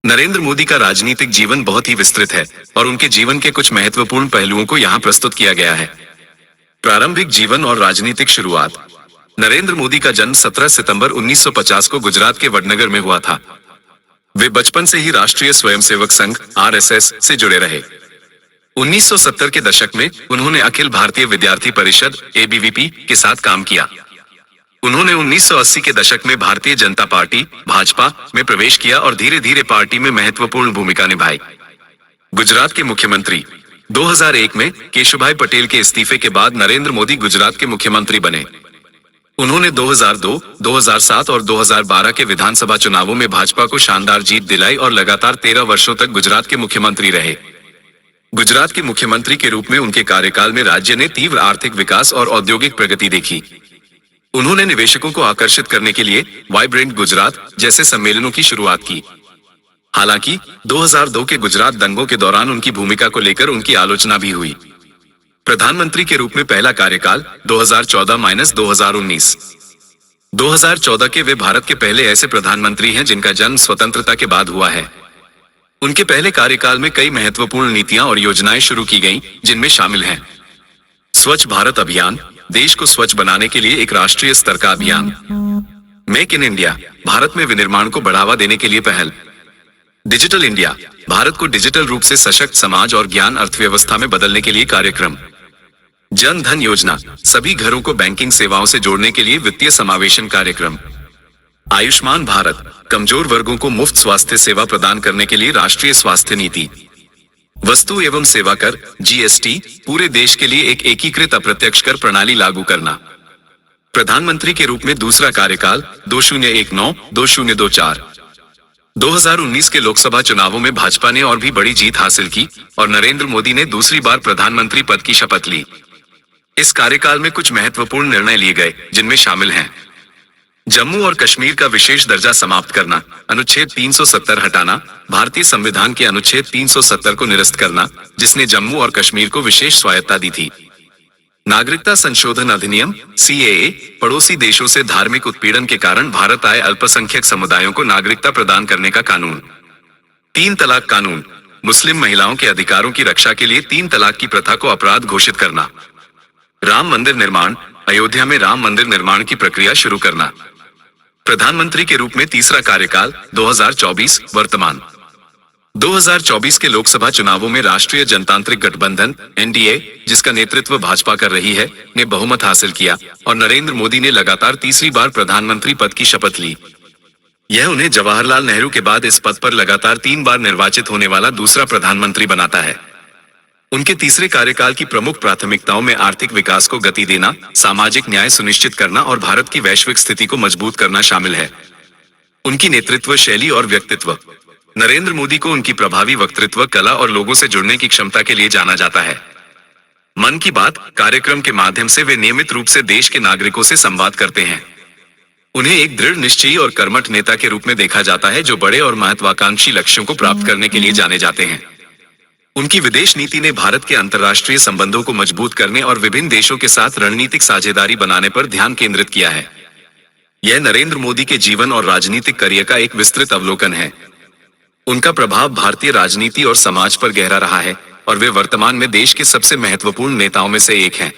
नरेंद्र मोदी का राजनीतिक जीवन बहुत ही विस्तृत है और उनके जीवन के कुछ महत्वपूर्ण पहलुओं को यहाँ प्रस्तुत किया गया है। प्रारंभिक जीवन और राजनीतिक शुरुआत। नरेंद्र मोदी का जन्म 17 सितंबर 1950 को गुजरात के वडनगर में हुआ था। वे बचपन से ही राष्ट्रीय स्वयंसेवक संघ (आरएसएस) से जुड़े रहे। 1970 के दशक में उन्होंने अखिल भारतीय विद्यार्थी परिषद (एबीवीपी) के साथ काम किया। उन्होंने 1980 के दशक में भारतीय जनता पार्टी (भाजपा) में प्रवेश किया और धीरे धीरे पार्टी में महत्वपूर्ण भूमिका निभाई। गुजरात के मुख्यमंत्री। 2001 में केशुभाई पटेल के इस्तीफे के बाद नरेंद्र मोदी गुजरात के मुख्यमंत्री बने। उन्होंने 2002, 2007 और 2012 के विधानसभा चुनावों में भाजपा को शानदार जीत दिलाई और लगातार 13 वर्षों तक गुजरात के मुख्यमंत्री रहे। गुजरात के मुख्यमंत्री के रूप में उनके कार्यकाल में राज्य ने तीव्र आर्थिक विकास और औद्योगिक प्रगति देखी। उन्होंने निवेशकों को आकर्षित करने के लिए वाइब्रेंट गुजरात जैसे सम्मेलनों की शुरुआत की। हालांकि 2002 के गुजरात दंगों के दौरान उनकी भूमिका को लेकर उनकी आलोचना भी हुई। प्रधानमंत्री के रूप में पहला कार्यकाल 2014-2019। 2014 के वे भारत के पहले ऐसे प्रधानमंत्री हैं जिनका जन्म स्वतंत्रता के बाद हुआ है। उनके पहले कार्यकाल में कई महत्वपूर्ण नीतियां और योजनाएं शुरू की गईं, जिनमें शामिल हैं स्वच्छ भारत अभियान, देश को स्वच्छ बनाने के लिए एक राष्ट्रीय स्तर का अभियान। मेक इन इंडिया, भारत में विनिर्माण को बढ़ावा देने के लिए पहल। डिजिटल इंडिया, भारत को डिजिटल रूप से सशक्त समाज और ज्ञान अर्थव्यवस्था में बदलने के लिए कार्यक्रम। जन धन योजना, सभी घरों को बैंकिंग सेवाओं से जोड़ने के लिए वित्तीय समावेशन कार्यक्रम। आयुष्मान भारत, कमजोर वर्गों को मुफ्त स्वास्थ्य सेवा प्रदान करने के लिए राष्ट्रीय स्वास्थ्य नीति। वस्तु एवं सेवा कर (जीएसटी), पूरे देश के लिए एक एकीकृत अप्रत्यक्ष कर प्रणाली लागू करना। प्रधानमंत्री के रूप में दूसरा कार्यकाल 2019-2024। 2019 के लोकसभा चुनावों में भाजपा ने और भी बड़ी जीत हासिल की और नरेंद्र मोदी ने दूसरी बार प्रधानमंत्री पद की शपथ ली। इस कार्यकाल में कुछ महत्वपूर्ण निर्णय लिए गए, जिनमें शामिल हैं जम्मू और कश्मीर का विशेष दर्जा समाप्त करना, अनुच्छेद 370 हटाना, भारतीय संविधान के अनुच्छेद 370 को निरस्त करना, जिसने जम्मू और कश्मीर को विशेष स्वायत्ता दी थी। नागरिकता संशोधन अधिनियम (सीएए), पड़ोसी देशों से धार्मिक उत्पीड़न के कारण भारत आए अल्पसंख्यक समुदायों को नागरिकता प्रदान करने का कानून। 3 तलाक कानून, मुस्लिम महिलाओं के अधिकारों की रक्षा के लिए 3 तलाक की प्रथा को अपराध घोषित करना। राम मंदिर निर्माण, अयोध्या में राम मंदिर निर्माण की प्रक्रिया शुरू करना। प्रधानमंत्री के रूप में तीसरा कार्यकाल 2024 वर्तमान। 2024 के लोकसभा चुनावों में राष्ट्रीय जनतांत्रिक गठबंधन (एनडीए), जिसका नेतृत्व भाजपा कर रही है, ने बहुमत हासिल किया और नरेंद्र मोदी ने लगातार तीसरी बार प्रधानमंत्री पद की शपथ ली। यह उन्हें जवाहरलाल नेहरू के बाद इस पद पर लगातार 3 बार निर्वाचित होने वाला दूसरा प्रधानमंत्री बनाता है। उनके तीसरे कार्यकाल की प्रमुख प्राथमिकताओं में आर्थिक विकास को गति देना, सामाजिक न्याय सुनिश्चित करना और भारत की वैश्विक स्थिति को मजबूत करना शामिल है। उनकी नेतृत्व शैली और व्यक्तित्व। नरेंद्र मोदी को उनकी प्रभावी वक्तृत्व कला और लोगों से जुड़ने की क्षमता के लिए जाना जाता है। मन की बात कार्यक्रम के माध्यम से वे नियमित रूप से देश के नागरिकों से संवाद करते हैं। उन्हें एक दृढ़ निश्चयी और कर्मठ नेता के रूप में देखा जाता है, जो बड़े और महत्वाकांक्षी लक्ष्यों को प्राप्त करने के लिए जाने जाते हैं। उनकी विदेश नीति ने भारत के अंतर्राष्ट्रीय संबंधों को मजबूत करने और विभिन्न देशों के साथ रणनीतिक साझेदारी बनाने पर ध्यान केंद्रित किया है। यह नरेंद्र मोदी के जीवन और राजनीतिक करियर का एक विस्तृत अवलोकन है। उनका प्रभाव भारतीय राजनीति और समाज पर गहरा रहा है और वे वर्तमान में देश के सबसे महत्वपूर्ण नेताओं में से एक हैं।